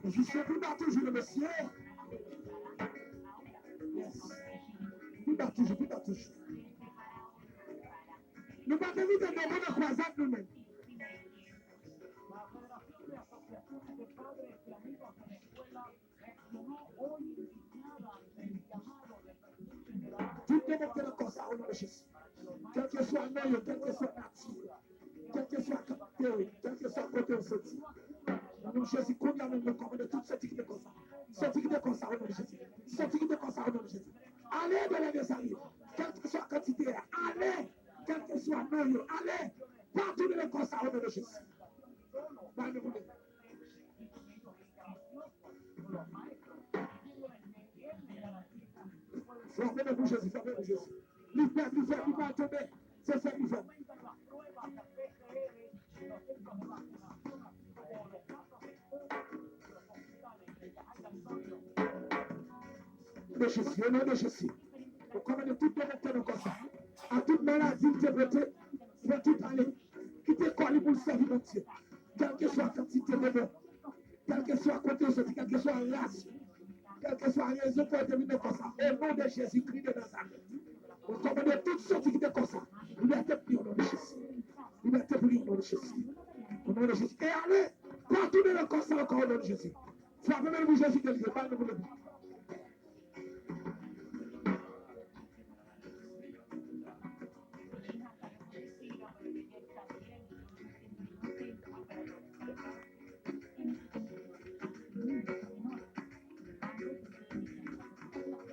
Je sais plus dans toujours le monsieur. Yes. Plus dans toujours, plus dans toujours. Nous ne pouvons pas éviter de nous croiser nous-mêmes. Tout le monde est comme ça au nom de Jésus. Quel que soit le nom, quel que soit nature, quel que soit côté, quel que soit côté au sorti. Au nom de Jésus, qu'on a même recommandé toute cette équipe comme ça. Cette équipe comme ça au nom de Jésus. Cette équipe comme ça au nom de Jésus. Allez de la descente. Quelle que soit la quantité, allez. Quel que soit le nom, allez. Partout de la comme ça au nom de Jésus. Fermez-vous Jésus, fermez-vous Jésus. L'hiver, va tomber. C'est fait l'hiver. De Jésus, au nom de Jésus. Vous commandez toute la comme ça. À toute maladie qui est votée, pour tout aller. Qui te colle pour le servir Dieu. Quelle que soit la quantité de mots, quel que soit côté de quel que soit la race, quelle que soit la raison pour terminer comme ça. Au nom de Jésus-Christ de Nazareth. Vous commandez toutes sortes qui étaient comme ça. Liberté pris au nom de Jésus. Liberté pris au nom de Jésus. Au nom de Jésus. Et allez, partout de le comme ça encore au nom de Jésus. Frappez même Jésus de Dieu. Parlez-vous le but.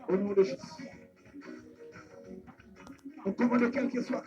Au nom de Jésus. On commande quel que soit